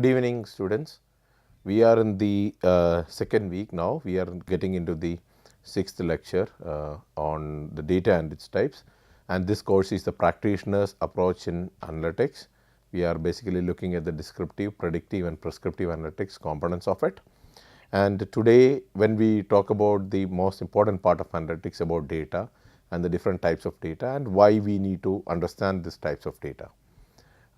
evening, students. We are in the second week now. We are getting into the sixth lecture on the data and its types, and this course is the practitioner's approach in analytics. We are basically looking at the descriptive, predictive and prescriptive analytics components of it. And today, when we talk about the most important part of analytics, about data and the different types of data and why we need to understand these types of data.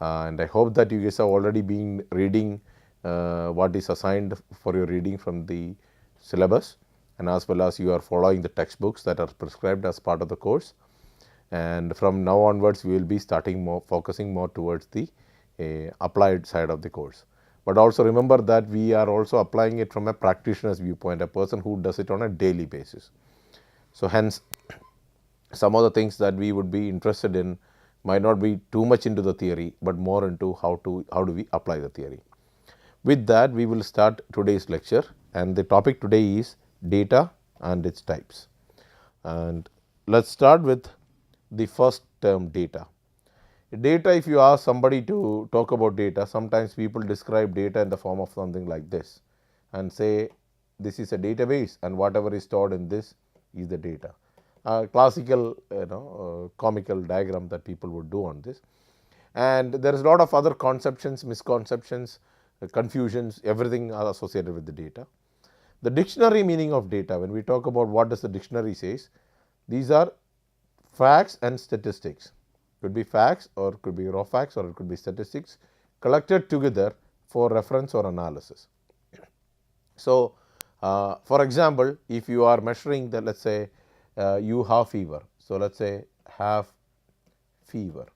And I hope that you guys have already been reading what is assigned for your reading from the syllabus, and as well as you are following the textbooks that are prescribed as part of the course. And from now onwards, we will be focusing more towards the applied side of the course. But also remember that we are also applying it from a practitioner's viewpoint, a person who does it on a daily basis. So hence, some of the things that we would be interested in might not be too much into the theory, but more into how do we apply the theory. With that, we will start today's lecture, and the topic today is data and its types. And let's start with the first term, data. Data, if you ask somebody to talk about data, sometimes people describe data in the form of something like this and say this is a database and whatever is stored in this is the data. Classical comical diagram that people would do on this, and there is a lot of other conceptions, misconceptions, confusions, everything are associated with the data. The dictionary meaning of data, when we talk about what does the dictionary says, these are facts and statistics. Could be facts or could be raw facts or it could be statistics collected together for reference or analysis. So for example, if you are measuring the, let's say you have fever, so let's say have fever,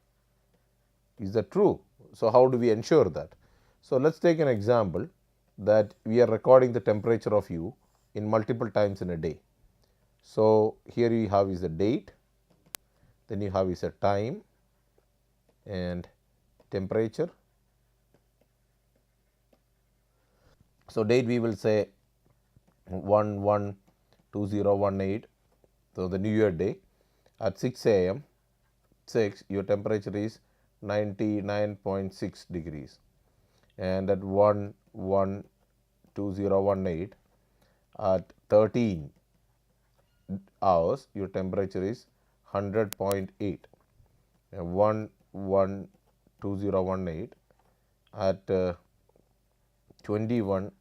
is that true? So how do we ensure that? So let's take an example that we are recording the temperature of you in multiple times in a day. So here you have is a date, then you have is a time and temperature. So date we will say 1/1/2018, so the New Year day at 6 a.m. 6, your temperature is 99.6 degrees, and at 1/1/2018 at 13 hours your temperature is 100.8, and 1/1/2018 at 21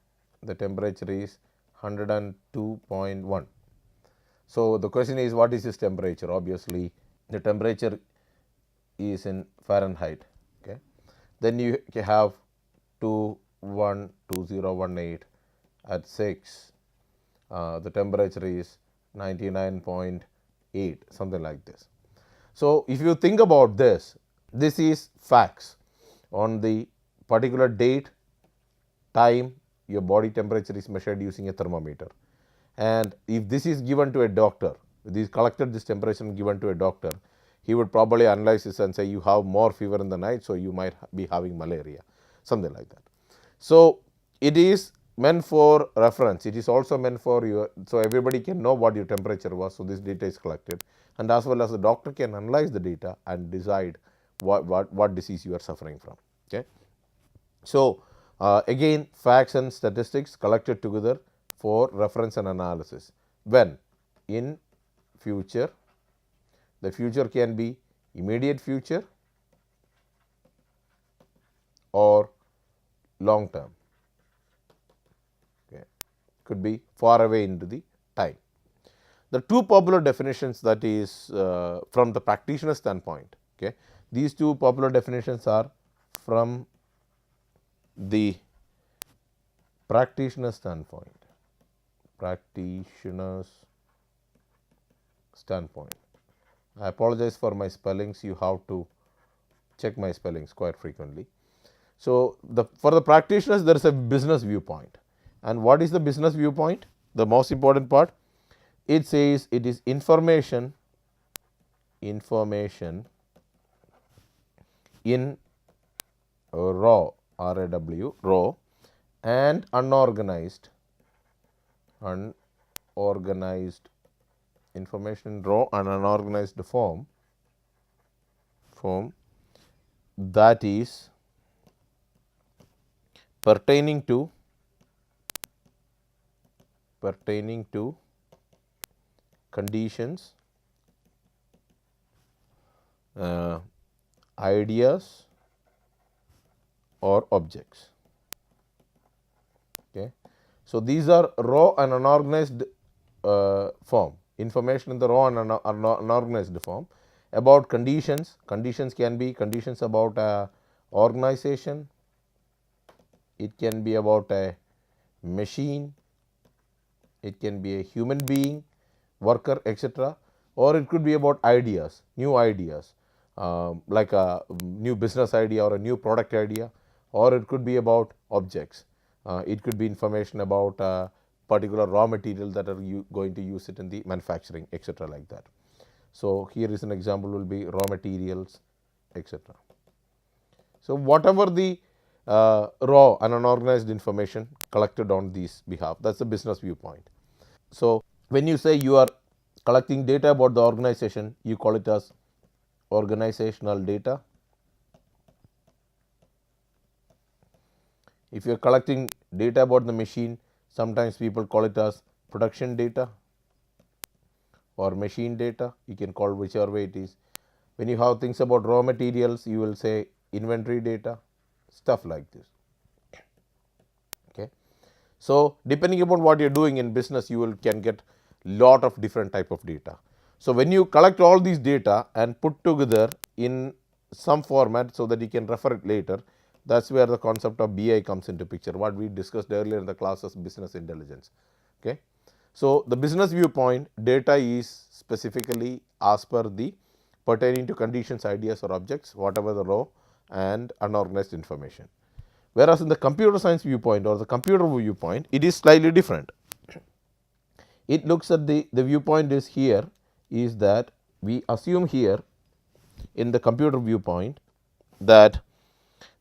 the temperature is 102.1. So the question is, what is this temperature? Obviously the temperature is in Fahrenheit. Okay, then you have 2/1/2018 at 6, the temperature is 99.8, something like this. So if you think about this, this is facts on the particular date, time, your body temperature is measured using a thermometer. And if this is given to a doctor, this collected this temperature and given to a doctor, he would probably analyze this and say you have more fever in the night, so you might be having malaria, something like that. So it is meant for reference. It is also meant for your, so everybody can know what your temperature was. So this data is collected, and as well as the doctor can analyze the data and decide what disease you are suffering from. Okay. So again, facts and statistics collected together for reference and analysis. When? In future. The future can be immediate future or long term. Okay. Could be far away into the time. The two popular definitions, that is from the practitioner standpoint. Okay. These two popular definitions are from the practitioner standpoint. Practitioner's standpoint. I apologize for my spellings. You have to check my spellings quite frequently. So for the practitioners, there is a business viewpoint. And what is the business viewpoint? The most important part, it says it is information in raw, RAW, raw, and unorganized information in raw and unorganized form that is pertaining to conditions, uh, ideas or objects. Okay. So, these are raw and unorganized form, information in the raw and unorganized form about conditions. Conditions can be conditions about a organization, it can be about a machine, it can be a human being, worker, etc., or it could be about ideas, new ideas, like a new business idea or a new product idea, or it could be about objects. It could be information about a particular raw material that are you going to use it in the manufacturing, etc., like that. So, here is an example will be raw materials, etc. So, whatever the raw and unorganized information collected on these behalf, that is the business viewpoint. So, when you say you are collecting data about the organization, you call it as organizational data. If you are collecting data about the machine, sometimes people call it as production data or machine data, you can call whichever way it is. When you have things about raw materials, you will say inventory data, stuff like this. Okay. So, depending upon what you are doing in business, you will can get lot of different type of data. So, when you collect all these data and put together in some format, so that you can refer it later, that is where the concept of BI comes into picture, what we discussed earlier in the class as business intelligence. Okay. So, the business viewpoint data is specifically as per the pertaining to conditions, ideas or objects, whatever the raw and unorganized information. Whereas, in the computer science viewpoint or the computer viewpoint, it is slightly different. It looks at the viewpoint is here is that we assume here in the computer viewpoint that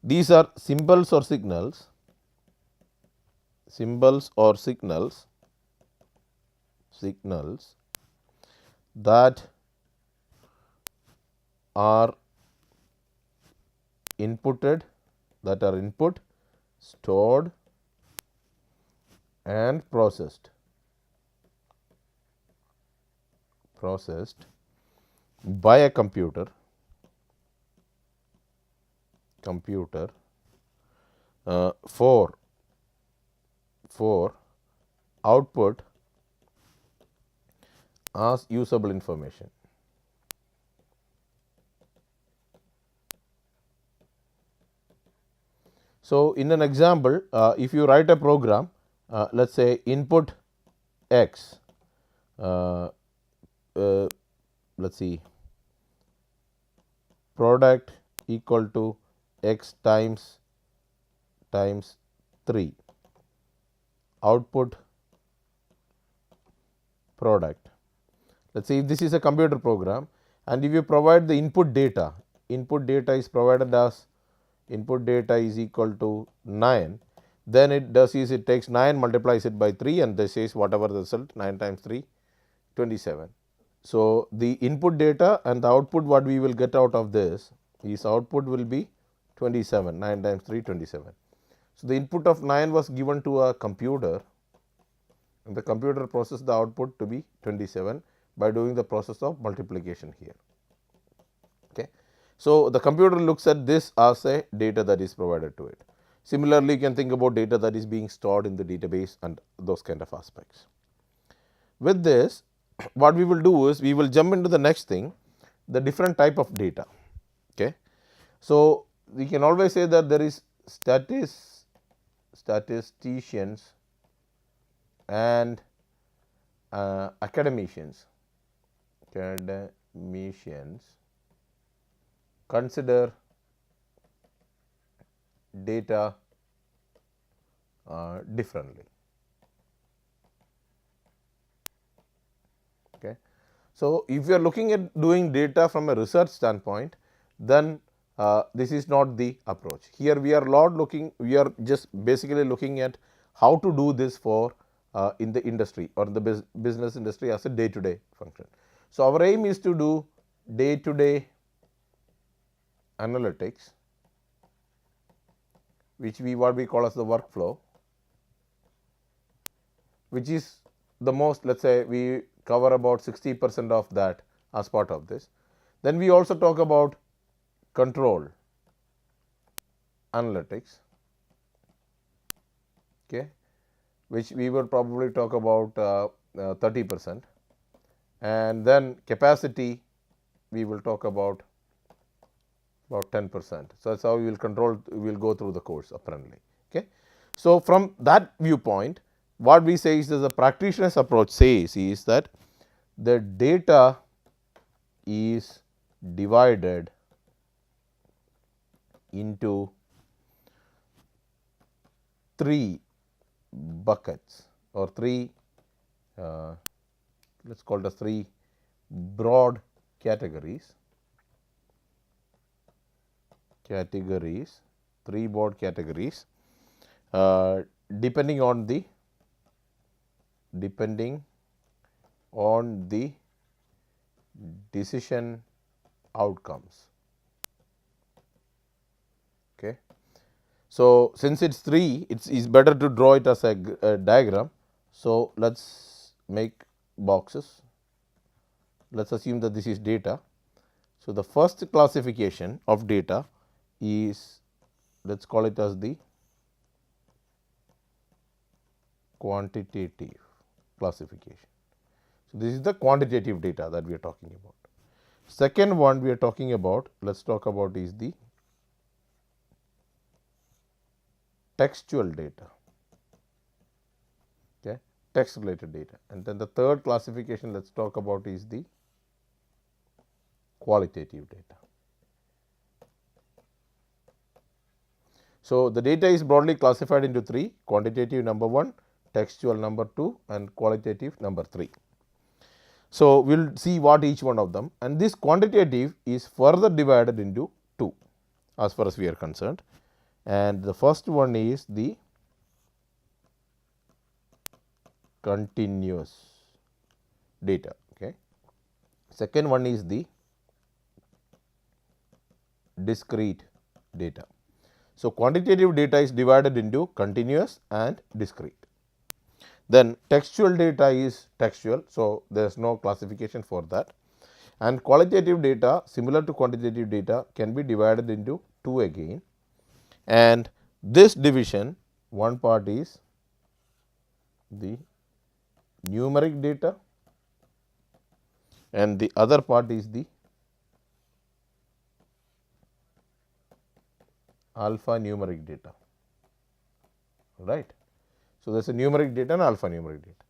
these are symbols or signals that are inputted, that are input, stored and processed by a computer for output as usable information. So, in an example, if you write a program, let us say input x, let us see, product equal to x times 3, output product. Let us say if this is a computer program and if you provide the input data is provided as input data is equal to 9, then it does is it takes 9 multiplies it by 3 and this is whatever the result 9 times 3 27. So, the input data and the output what we will get out of this is output will be 27, 9 times 3 27. So, the input of 9 was given to a computer and the computer processed the output to be 27 by doing the process of multiplication here. Okay. So, the computer looks at this as a data that is provided to it. Similarly, you can think about data that is being stored in the database and those kind of aspects. With this, what we will do is we will jump into the next thing, the different type of data. Okay. So, we can always say that there is statisticians and academicians consider data differently. Okay. So, if you are looking at doing data from a research standpoint, then this is not the approach. Here we are we are just basically looking at how to do this for in the industry or in the business industry as a day to day function. So, our aim is to do day to day analytics which what we call as the workflow, which is the most, let us say we cover about 60% of that as part of this. Then we also talk about control analytics, okay, which we will probably talk about 30%, and then capacity we will talk about 10%. So, that is how we will control, we will go through the course apparently. Okay. So, from that viewpoint, what we say is that the practitioner's approach says is that the data is divided into 3 buckets or 3 let us call it as 3 broad categories, 3 broad categories depending on the decision outcomes. Okay. So, since it is 3, it is better to draw it as a diagram. So, let us make boxes. Let us assume that this is data. So, the first classification of data is, let us call it as the quantitative classification. So, this is the quantitative data that we are talking about. Second one we are talking about, let us talk about is the textual data, okay, text related data. And then the third classification let us talk about is the qualitative data. So, the data is broadly classified into 3: quantitative number 1, textual number 2 and qualitative number 3. So, we will see what each one of them, and this quantitative is further divided into 2 as far as we are concerned, and the first one is the continuous data. Okay. Second one is the discrete data. So, quantitative data is divided into continuous and discrete. Then textual data is textual. So, there is no classification for that, and qualitative data similar to quantitative data can be divided into 2 again, and this division, one part is the numeric data and the other part is the alphanumeric data, right. So, there is a numeric data and alphanumeric data.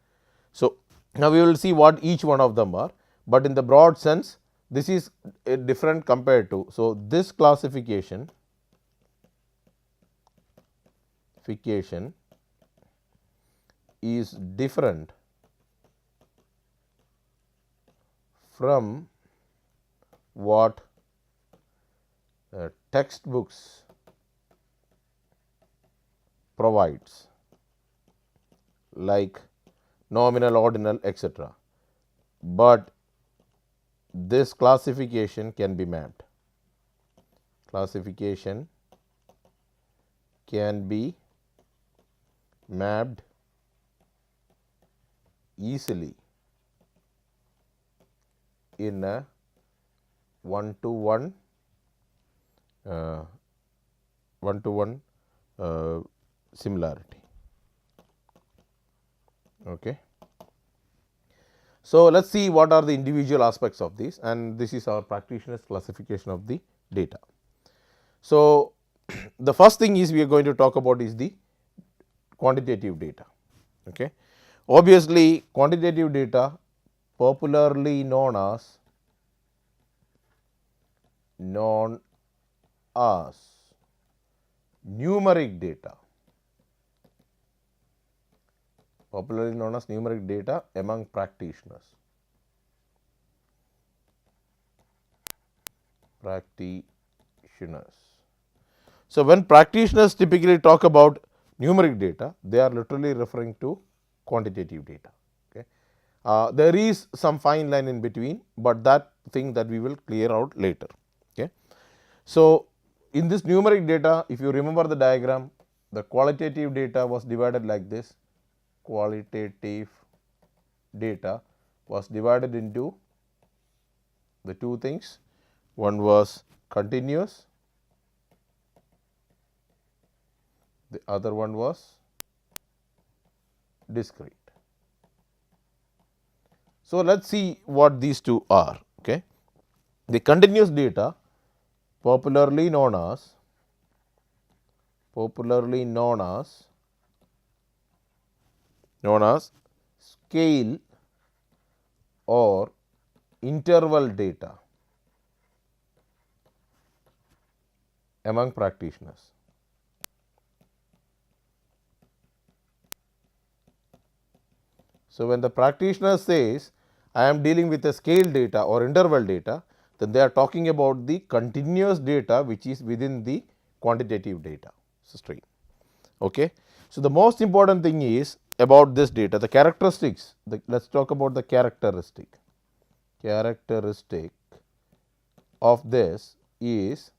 So, now we will see what each one of them are, but in the broad sense this is a different compared to. So, this classification is different from what textbooks provides, like nominal, ordinal, etc., but this classification can be mapped. Classification can be mapped easily in a one-to-one similarity. Okay. So, let us see what are the individual aspects of this, and this is our practitioner's classification of the data. So, the first thing is we are going to talk about is the quantitative data. Okay. Obviously, quantitative data, popularly known as numeric data, popularly known as numeric data among practitioners. So, when practitioners typically talk about numeric data, they are literally referring to quantitative data. Okay. There is some fine line in between, but that thing that we will clear out later. Okay. So, in this numeric data, if you remember the diagram, the qualitative data was divided like this. Qualitative data was divided into the two things. One was continuous, the other one was discrete. So, let us see what these two are. Okay. The continuous data, popularly known as scale or interval data among practitioners. So, when the practitioner says I am dealing with a scale data or interval data, then they are talking about the continuous data which is within the quantitative data stream. Okay. So, the most important thing is about this data, the characteristics. Let us talk about the characteristic of this is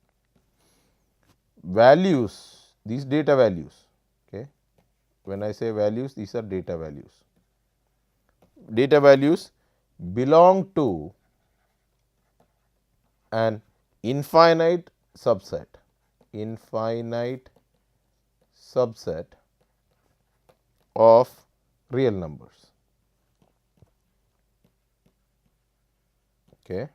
values, these data values. Okay. When I say values, these are data values. Data values belong to an infinite subset of real numbers. Okay.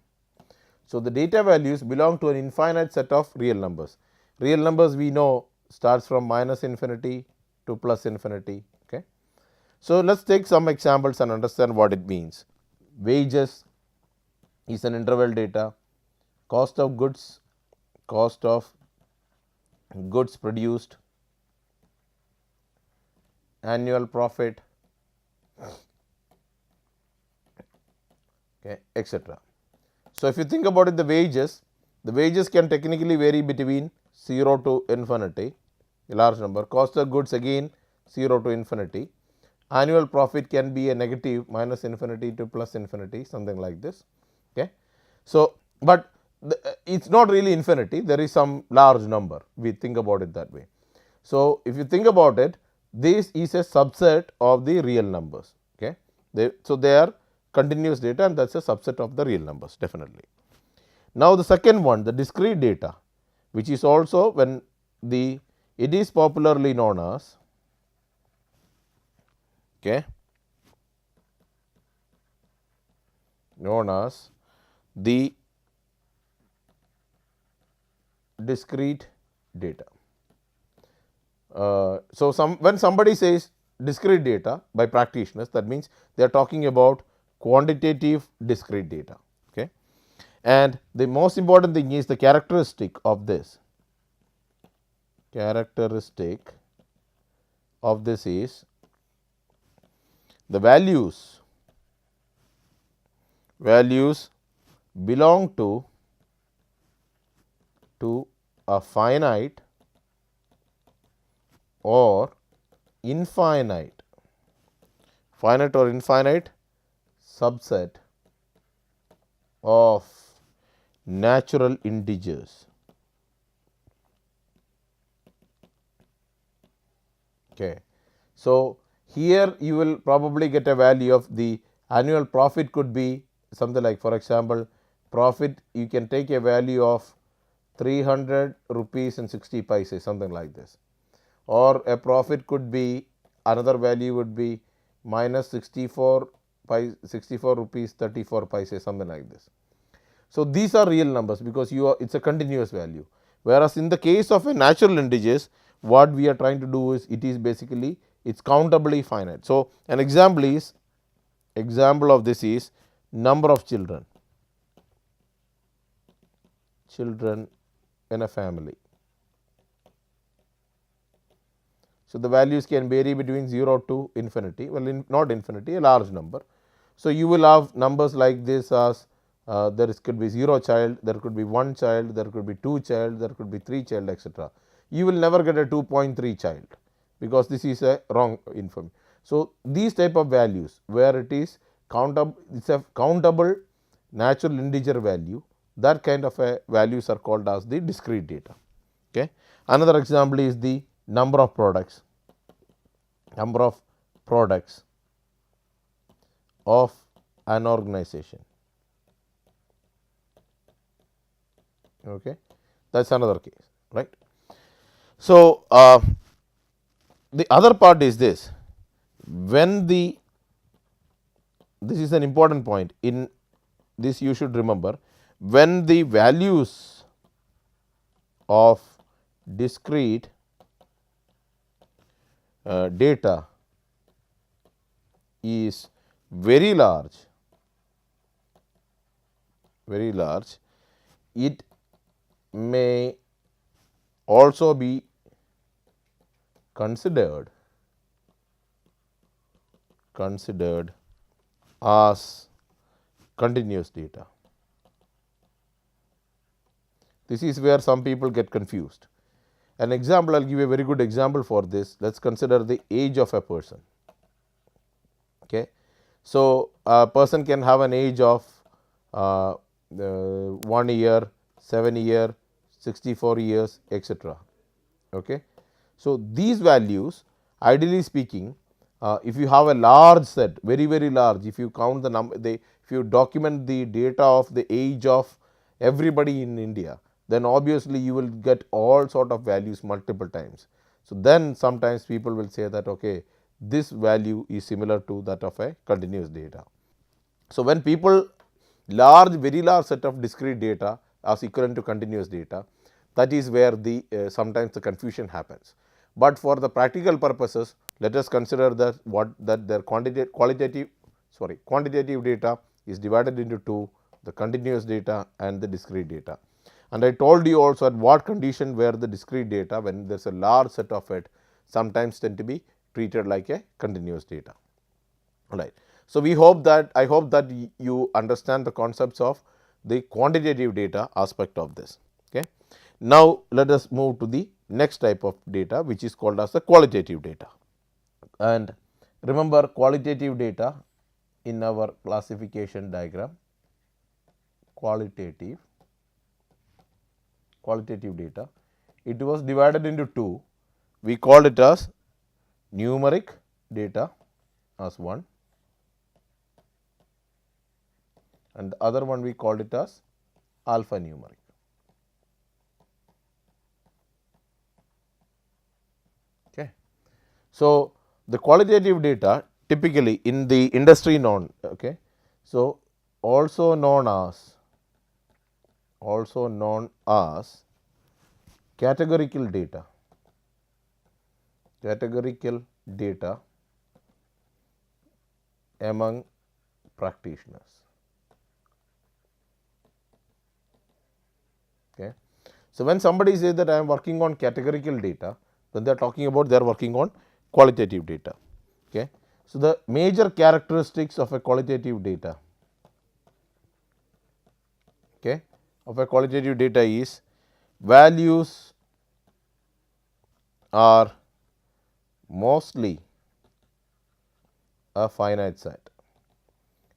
So, the data values belong to an infinite set of real numbers. Real numbers we know starts from minus infinity to plus infinity. Okay. So, let us take some examples and understand what it means. Wages is an interval data, cost of goods produced, annual profit, okay, etc. So, if you think about it, the wages can technically vary between 0 to infinity, a large number. Cost of goods again 0 to infinity. Annual profit can be a negative, minus infinity to plus infinity, something like this. Okay. So, but it is not really infinity, there is some large number, we think about it that way. So, if you think about it, this is a subset of the real numbers. Okay. So, they are continuous data and that is a subset of the real numbers, definitely. Now, the second one, the discrete data, which is also it is popularly known as, okay, the discrete data. So, when somebody says discrete data by practitioners, that means they are talking about quantitative discrete data. Okay. And the most important thing is the characteristic of this. Is the values belong to a finite or infinite subset of natural integers. Okay. So, here you will probably get a value of the annual profit could be something like, for example, profit you can take a value of 300 rupees and 60 paise, something like this, or a profit could be, another value would be minus 64 rupees 34 paise, something like this. So, these are real numbers because it is a continuous value, whereas in the case of a natural integers, what we are trying to do is it is basically it is countably finite. So, an example of this is number of children in a family. So, the values can vary between 0 to infinity, well, not infinity, a large number. So, you will have numbers like this as could be 0 child, there could be 1 child, there could be 2 child, there could be 3 child, etc. You will never get a 2.3 child because this is a wrong information. So, these type of values where it is countable, it is a countable natural integer value, that kind of values are called as the discrete data. Okay. Another example is the number of products of an organization. Okay, that's another case, right? So, the other part is this: when this is an important point in this, you should remember, when the values of discrete data is very large, it may also be considered as continuous data. This is where some people get confused. An example, I will give you a very good example for this. Let us consider the age of a person. Okay. So, a person can have an age of 1 year, 7 year, 64 years, etc. Okay. So, these values, ideally speaking, if you have a large set, very large, if you count the number, if you document the data of the age of everybody in India, then obviously you will get all sort of values multiple times. So, then sometimes people will say that, okay, this value is similar to that of a continuous data. So, when people very large set of discrete data as equivalent to continuous data, that is where the sometimes the confusion happens. But for the practical purposes, let us consider that their quantitative data is divided into two: the continuous data and the discrete data. And I told you also at what condition where the discrete data, when there is a large set of it, sometimes tend to be treated like a continuous data. All right. So, I hope that you understand the concepts of the quantitative data aspect of this. Okay. Now, let us move to the next type of data, which is called as the qualitative data. And remember, qualitative data in our classification diagram, qualitative data, it was divided into two. We called it as numeric data as one, and the other one we called it as alphanumeric. Okay. So, the qualitative data typically in the industry known, okay, so also known as categorical data among practitioners. Okay. So, when somebody says that I am working on categorical data, then they are talking about they are working on qualitative data. Okay. So, the major characteristics of a qualitative data, okay, of a qualitative data is values are mostly a finite set.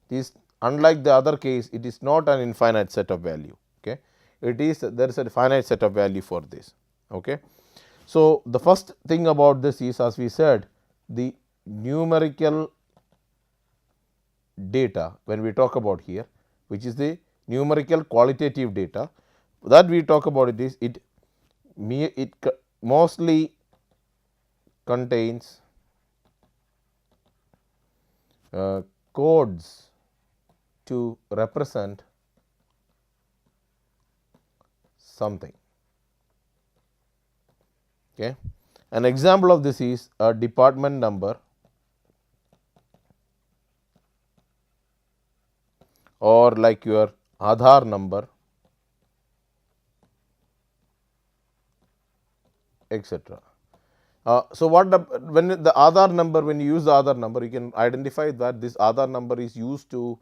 This, unlike the other case, it is not an infinite set of value. Okay. It is, there is a finite set of value for this. Okay. So, the first thing about this is, as we said, the numerical data, when we talk about here, which is the numerical qualitative data, that we talk about it is, it mostly contains codes to represent something. Okay. An example of this is a department number or like your Aadhaar number, etc. So, when the Aadhaar number, when you use the Aadhaar number, you can identify that this Aadhaar number is used to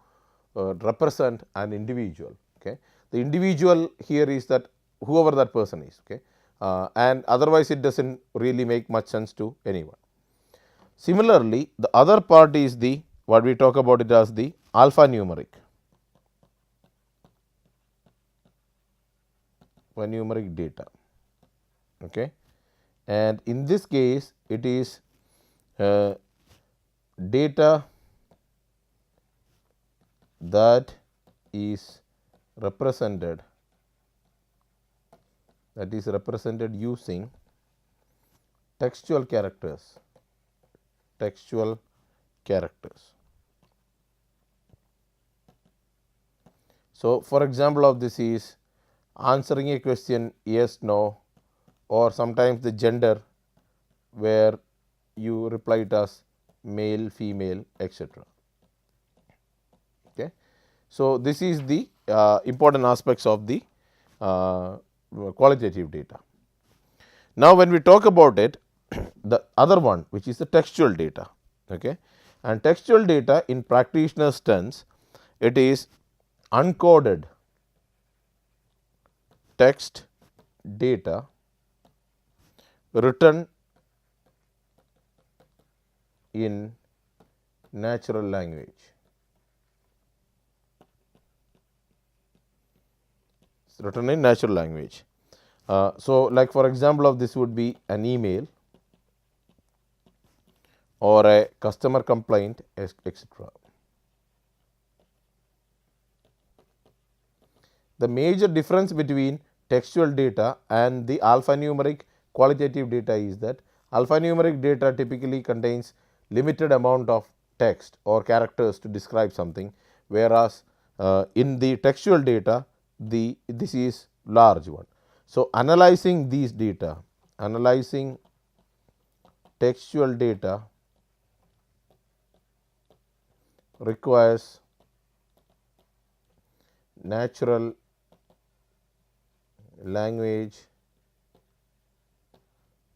represent an individual. Okay. The individual here is that whoever that person is. Okay. And otherwise it does not really make much sense to anyone. Similarly, the other part is the, what we talk about it as the alphanumeric data. Okay. and in this case it is data that is represented using textual characters. So, for example of this is answering a question yes, no, or sometimes the gender where you reply it as male, female, etc. Okay. So, this is the important aspects of the qualitative data. Now, when we talk about it, the other one which is the textual data, okay, and textual data in practitioner's terms, it is uncoded text data written in natural language. It's written in natural language. So, like for example of this would be an email or a customer complaint, etc. The major difference between textual data and the alphanumeric qualitative data is that alphanumeric data typically contains limited amount of text or characters to describe something, whereas in the textual data this is large one. So, analyzing these data, analyzing textual data requires natural language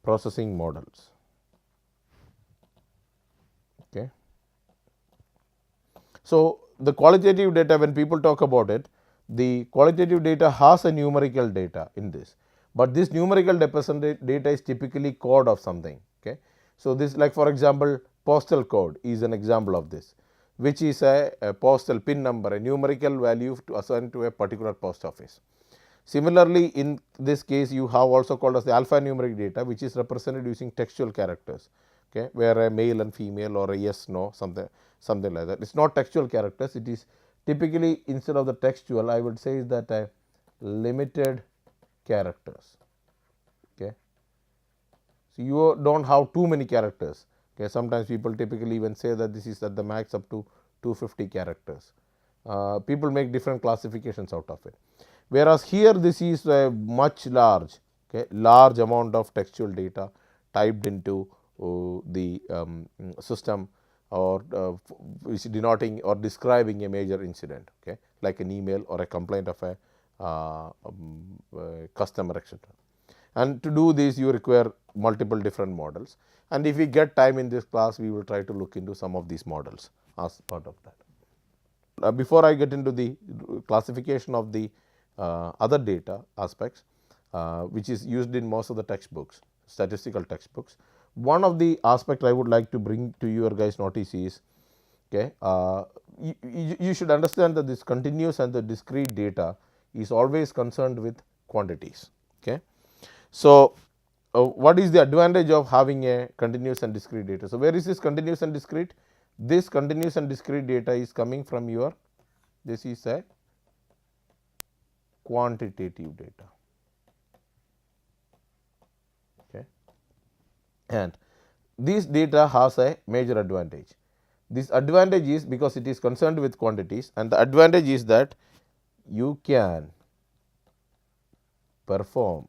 processing models. Okay. So, the qualitative data, when people talk about it, the qualitative data has a numerical data in this, but this numerical data is typically code of something. Okay. So, this like for example postal code is an example of this, which is a postal pin number, a numerical value to assign to a particular post office. Similarly, in this case you have also called as the alphanumeric data, which is represented using textual characters, okay, where a male and female or a yes, no, something like that. It is not textual characters, it is typically instead of the textual I would say that a limited characters. Okay. So, you do not have too many characters. Okay. Sometimes people typically even say that this is at the max up to 250 characters. People make different classifications out of it. Whereas here this is a much large, okay, large amount of textual data typed into the system, or which denoting or describing a major incident, okay, like an email or a complaint of a customer, etc. And to do this you require multiple different models, and if we get time in this class we will try to look into some of these models as part of that. Before I get into the classification of the other data aspects, which is used in most of the textbooks, statistical textbooks, one of the aspect I would like to bring to your guys notice is, okay, you should understand that this continuous and the discrete data is always concerned with quantities. Okay. So, what is the advantage of having a continuous and discrete data? So, where is this continuous and discrete? This continuous and discrete data is coming from your, this is a quantitative data. Okay. And this data has a major advantage. This advantage is because it is concerned with quantities, and the advantage is that you can perform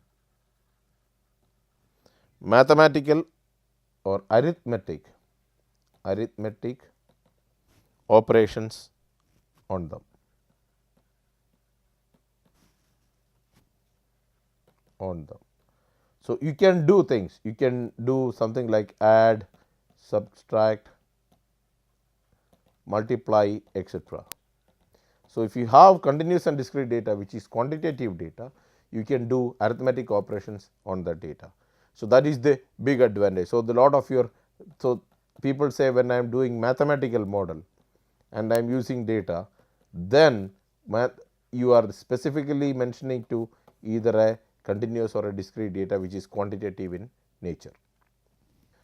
mathematical or arithmetic operations on them. So, you can do things, you can do something like add, subtract, multiply, etc. So, if you have continuous and discrete data, which is quantitative data, you can do arithmetic operations on that data. So, that is the big advantage. So, the lot of your, so people say when I am doing mathematical model and I am using data, then you are specifically mentioning to either a continuous or a discrete data which is quantitative in nature.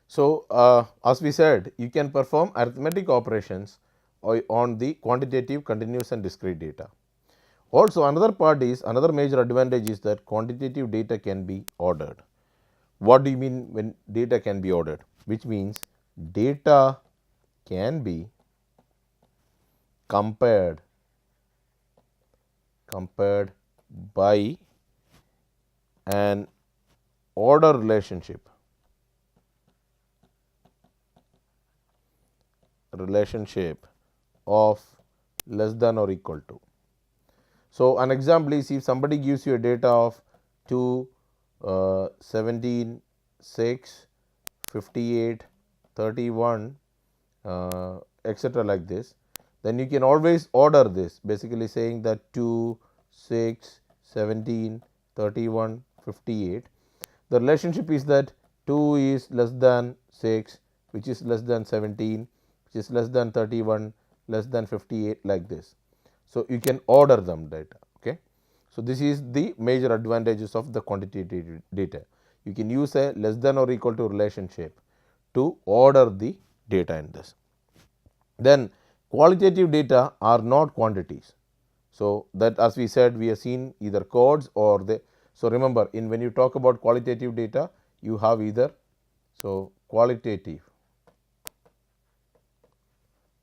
So, as we said, you can perform arithmetic operations on the quantitative, continuous and discrete data. Also, another major advantage is that quantitative data can be ordered. What do you mean when data can be ordered? Which means data can be compared by an order relationship of less than or equal to. So, an example is if somebody gives you a data of 2, 17, 6, 58, 31, etc. like this, then you can always order this, basically saying that 2, 6, 17, 31, 58. The relationship is that 2 is less than 6, which is less than 17, which is less than 31, less than 58, like this. So, you can order them data. Okay. So, this is the major advantages of the quantitative data. You can use a less than or equal to relationship to order the data in this. Then qualitative data are not quantities. So, that as we said, we have seen either codes or the. So, remember when you talk about qualitative data, you have either. So, qualitative,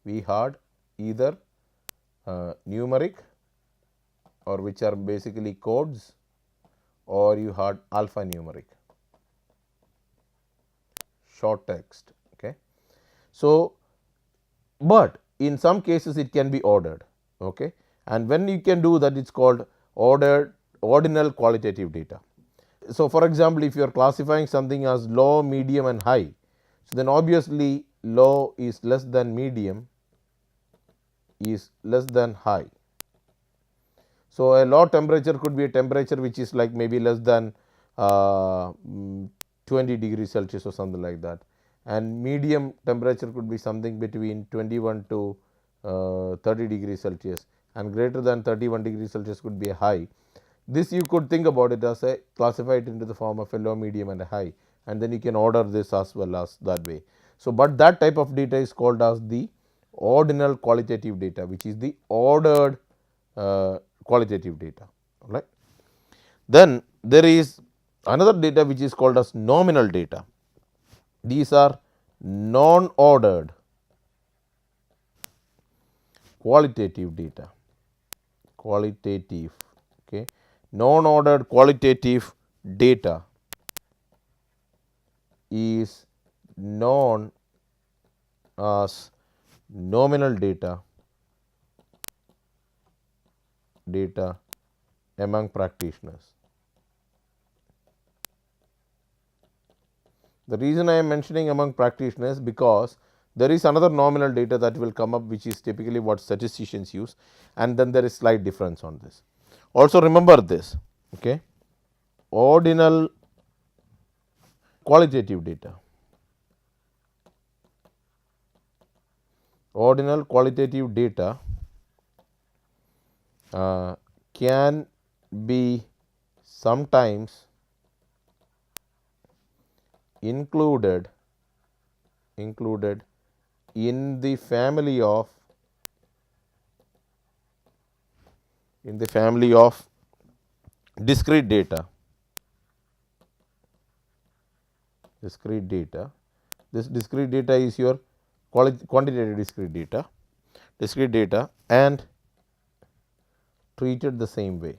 we had either numeric, or which are basically codes, or you had alphanumeric, short text. Okay. So, but in some cases it can be ordered. Okay. And when you can do that, it is called ordinal qualitative data. So, for example, if you are classifying something as low, medium and high, so then obviously low is less than medium is less than high. So, a low temperature could be a temperature which is like maybe less than 20 degrees Celsius or something like that, and medium temperature could be something between 21 to 30 degrees Celsius, and greater than 31 degrees Celsius could be a high. This you could think about it as a classify it into the form of a low, medium and a high, and then you can order this as well as that way. So, but that type of data is called as the ordinal qualitative data, which is the ordered qualitative data. Right. Then there is another data which is called as nominal data. These are non-ordered qualitative data. Qualitative. Okay. Non-ordered qualitative data is known as nominal data among practitioners. The reason I am mentioning among practitioners, because there is another nominal data that will come up, which is typically what statisticians use, and then there is slight difference on this. Also remember this. Okay. Ordinal qualitative data. Ordinal qualitative data can be sometimes included in the family of discrete data. Discrete data. This discrete data is your quantitative discrete data, and treated the same way.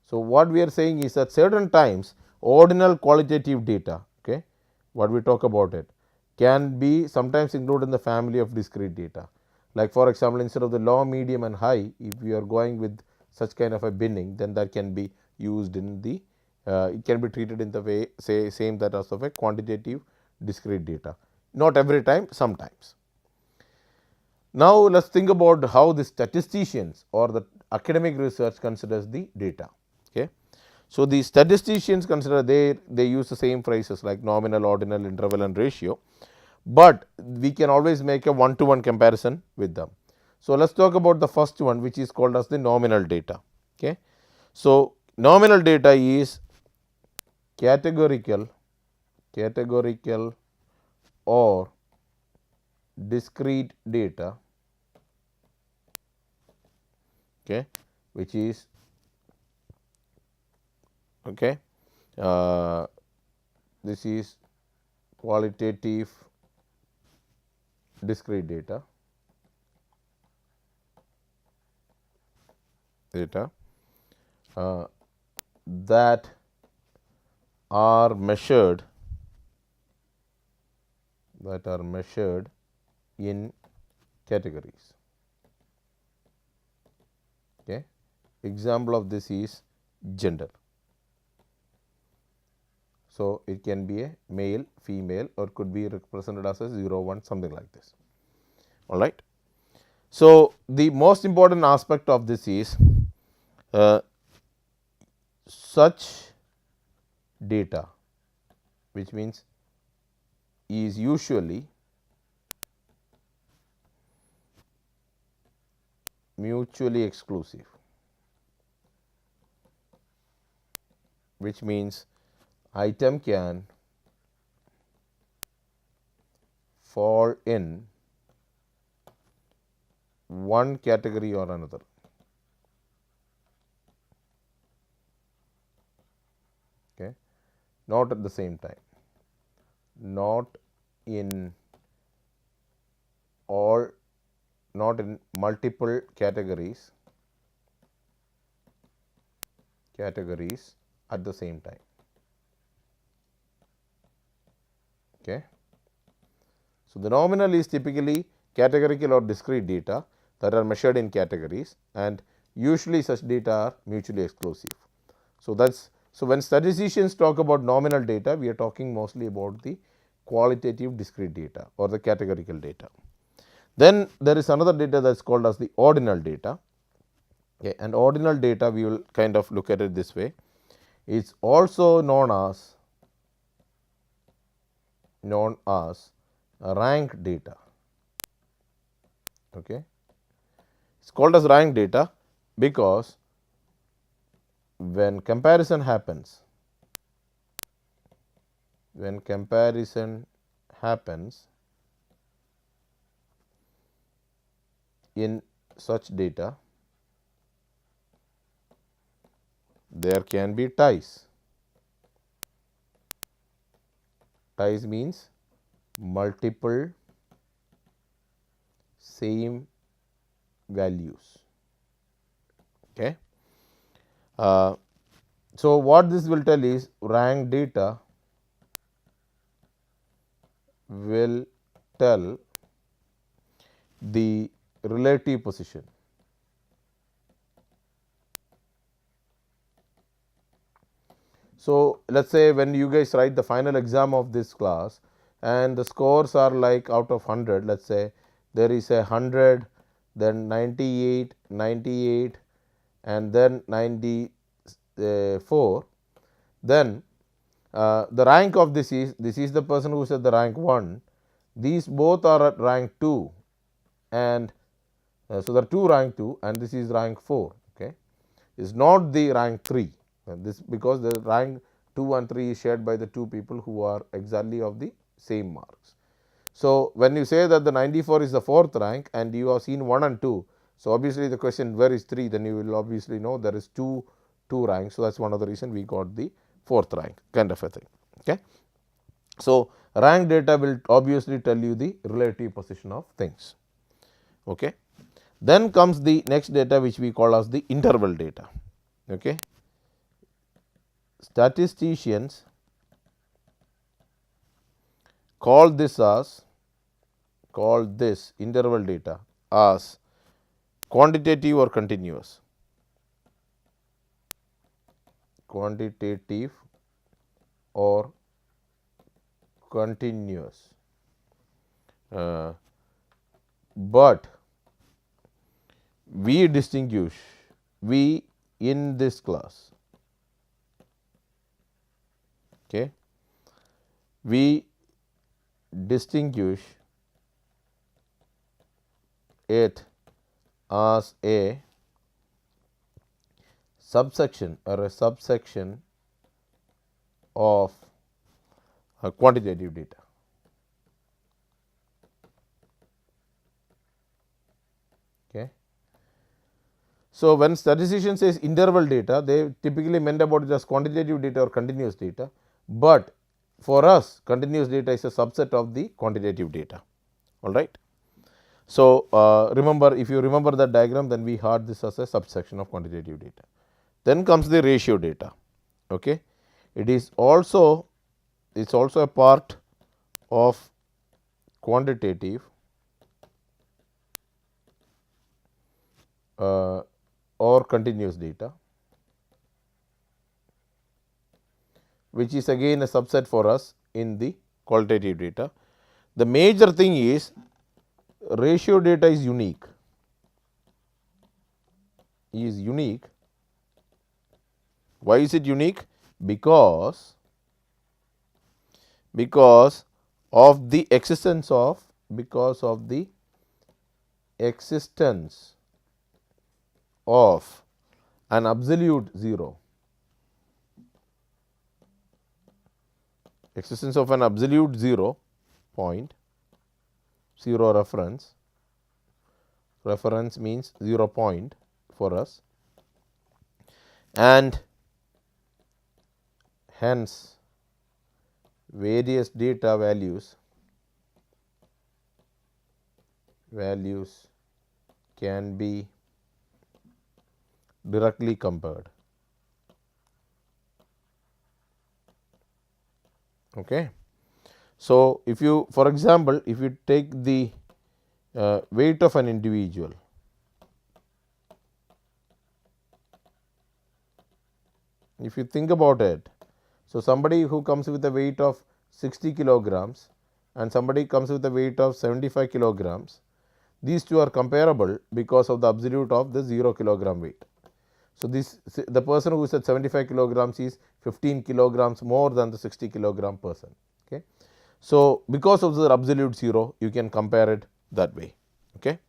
So, what we are saying is that certain times ordinal qualitative data, okay, what we talk about it, can be sometimes included in the family of discrete data. Like for example, instead of the low, medium and high, if we are going with such kind of a binning, then that can be used in the it can be treated in the way, say, same that as of a quantitative discrete data. Not every time, sometimes. Now, let us think about how the statisticians or the academic research considers the data. Okay. So, the statisticians consider they use the same phrases like nominal, ordinal, interval and ratio, but we can always make a one-to-one comparison with them. So, let us talk about the first one, which is called as the nominal data. Okay. So, nominal data is categorical or discrete data, okay, which is okay. This is qualitative discrete data that are measured in categories. Okay. Example of this is gender. So, it can be a male, female, or could be represented as a 0, 1, something like this. All right. So, the most important aspect of this is such data, which means is usually mutually exclusive, which means item can fall in one category or another. Okay. Not at the same time, not in all, not in multiple categories at the same time. Okay. So, the nominal is typically categorical or discrete data that are measured in categories, and usually such data are mutually exclusive. So, when statisticians talk about nominal data, we are talking mostly about the qualitative discrete data or the categorical data. Then there is another data that is called as the ordinal data. Okay, and ordinal data, we will kind of look at it this way. It's also known as rank data. Okay. It's called as rank data because when comparison happens in such data, there can be ties. Ties means multiple same values. Okay. So, what this will tell is rank data will tell the relative position. So, let us say when you guys write the final exam of this class and the scores are like out of 100, let us say there is a 100, then 98, 98 and then 94, then the rank of this is the person who said the rank 1, these both are at rank 2 and so there are 2 rank 2 and this is rank 4, okay, is not the rank 3. This because the rank 2 and 3 is shared by the 2 people who are exactly of the same marks. So, when you say that the 94 is the 4th rank and you have seen 1 and 2, so obviously the question where is 3, then you will obviously know there is 2 ranks. So, that is one of the reason we got the 4th rank kind of a thing. Okay. So, rank data will obviously tell you the relative position of things. Okay. Then comes the next data which we call as the interval data. Okay. Statisticians call this interval data as quantitative or continuous. Quantitative or continuous, but we in this class, okay, we distinguish it as a subsection or a subsection of quantitative data. Okay. So, when statistician says interval data, they typically meant about it as quantitative data or continuous data, but for us continuous data is a subset of the quantitative data. All right. So, remember, if you remember that diagram, then we had this as a subsection of quantitative data. Then comes the ratio data. Okay. It is also a part of quantitative or continuous data, which is again a subset for us in the qualitative data. The major thing is ratio data is unique. Why is it unique? Because of the existence of an absolute zero. Existence of an absolute 0 point, 0 reference means 0 point for us, and hence various data values can be directly compared. Okay. So, if you, for example, if you take the weight of an individual, if you think about it, so somebody who comes with a weight of 60 kilograms and somebody comes with a weight of 75 kilograms, these two are comparable because of the absolute of the 0 kilogram weight. So, the person who is at 75 kilograms is 15 kilograms more than the 60 kilogram person. Okay. So, because of the absolute 0, you can compare it that way. Okay.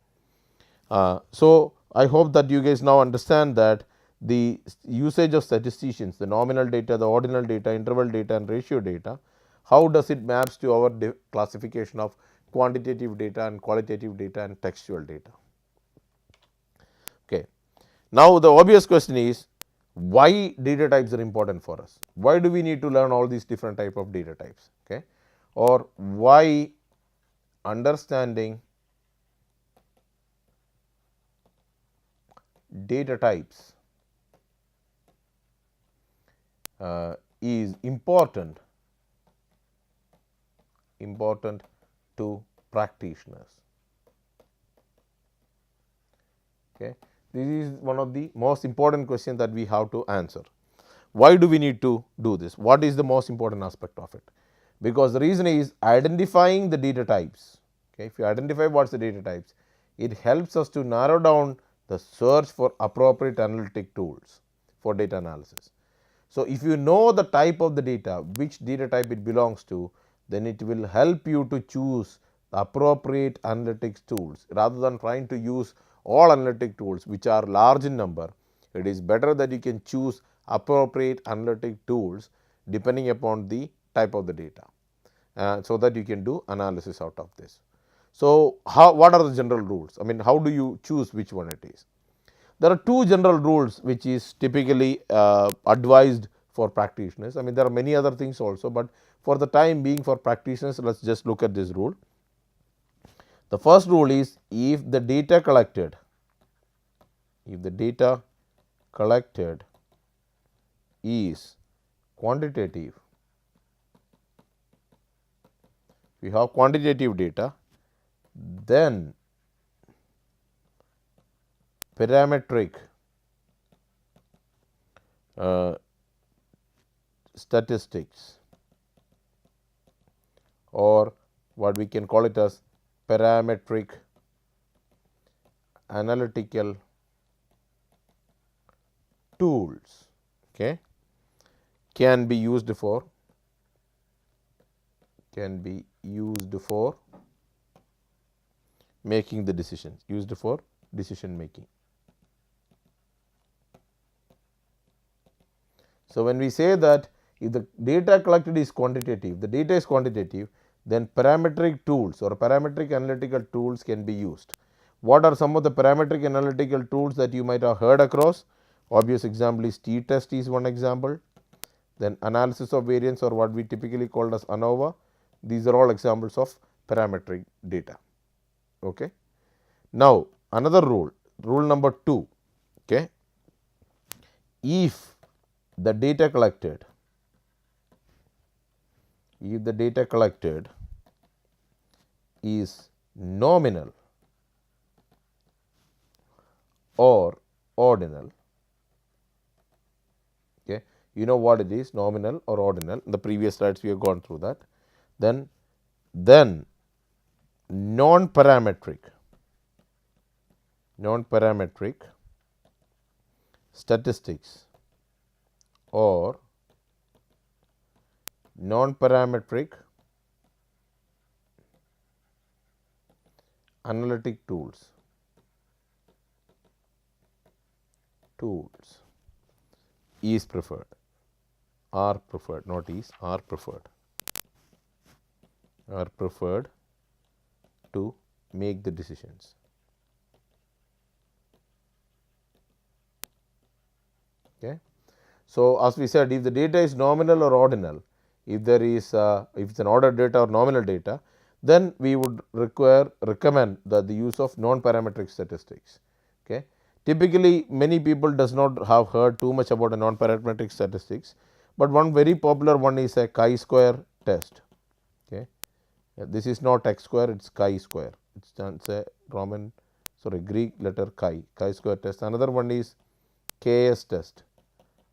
So, I hope that you guys now understand that the usage of statisticians, the nominal data, the ordinal data, interval data and ratio data, how does it maps to our classification of quantitative data and qualitative data and textual data. Okay. Now, the obvious question is, why data types are important for us? Why do we need to learn all these different type of data types? Okay. Or why understanding data types is important to practitioners. Okay. This is one of the most important questions that we have to answer. Why do we need to do this? What is the most important aspect of it? Because the reason is identifying the data types. Okay. If you identify what is the data types, it helps us to narrow down the search for appropriate analytic tools for data analysis. So, if you know the type of the data, which data type it belongs to, then it will help you to choose the appropriate analytics tools rather than trying to use all analytic tools which are large in number. It is better that you can choose appropriate analytic tools depending upon the type of the data, so that you can do analysis out of this. So, what are the general rules? I mean, how do you choose which one it is? There are two general rules which is typically advised for practitioners. I mean, there are many other things also, but for the time being for practitioners, let us just look at this rule. The first rule is, if the data collected is quantitative, we have quantitative data, then parametric statistics, or what we can call it as parametric analytical tools, okay, can be used for making the decisions, used for decision making. So, when we say that if the data collected is quantitative, the data is quantitative, then parametric tools or parametric analytical tools can be used. What are some of the parametric analytical tools that you might have heard across? Obvious example is t-test is one example, then analysis of variance or what we typically called as ANOVA. These are all examples of parametric data. Okay. Now, another rule, rule number 2, okay, if the data collected is nominal or ordinal, okay, you know what it is, nominal or ordinal. In the previous slides we have gone through that. Then non-parametric statistics or non-parametric analytic tools is preferred, are preferred, not is, are preferred to make the decisions. Okay. So, as we said, if the data is nominal or ordinal, if there is if it is an ordered data or nominal data, then we would recommend the use of non-parametric statistics. Okay. Typically, many people does not have heard too much about a non-parametric statistics, but one very popular one is a chi-square test. Okay. This is not x square, it is chi-square. It stands a Greek letter chi-square test. Another one is KS test,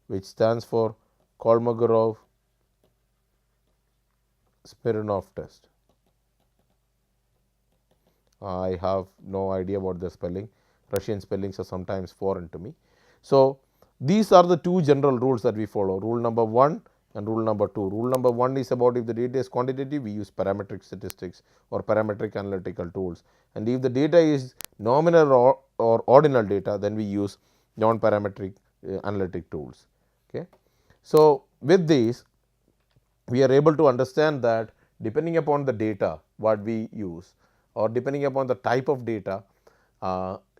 which stands for Kolmogorov-Smirnov test. I have no idea about the spelling. Russian spellings are sometimes foreign to me. So, these are the two general rules that we follow, rule number 1 and rule number 2. Rule number 1 is about if the data is quantitative, we use parametric statistics or parametric analytical tools, and if the data is nominal or ordinal data, then we use non-parametric analytic tools. Okay. So, with this we are able to understand that depending upon the data what we use or depending upon the type of data,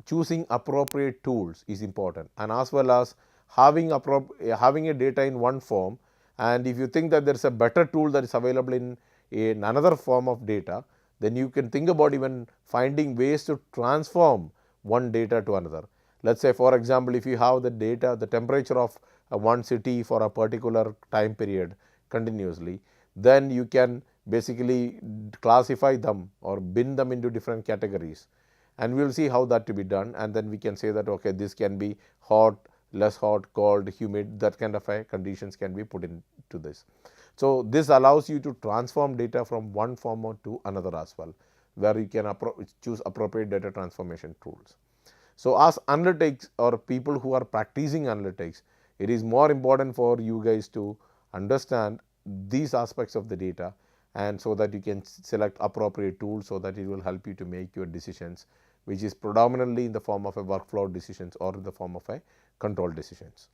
choosing appropriate tools is important, and as well as having a data in one form, and if you think that there is a better tool that is available in another form of data, then you can think about even finding ways to transform one data to another. Let us say, for example, if you have the data, the temperature of one city for a particular time period continuously, then you can basically classify them or bin them into different categories, and we will see how that to be done, and then we can say that okay, this can be hot, less hot, cold, humid, that kind of a conditions can be put into this. So, this allows you to transform data from one form to another as well, where you can choose appropriate data transformation tools. So, as analytics or people who are practicing analytics, it is more important for you guys to understand these aspects of the data, and so that you can select appropriate tools, so that it will help you to make your decisions, which is predominantly in the form of a workflow decisions or in the form of a control decisions.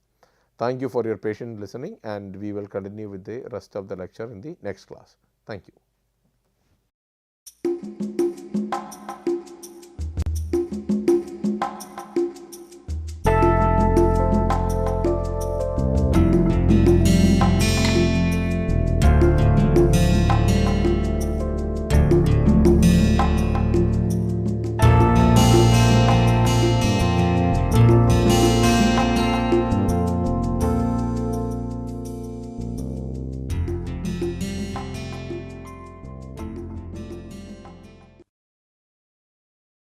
Thank you for your patient listening, and we will continue with the rest of the lecture in the next class. Thank you.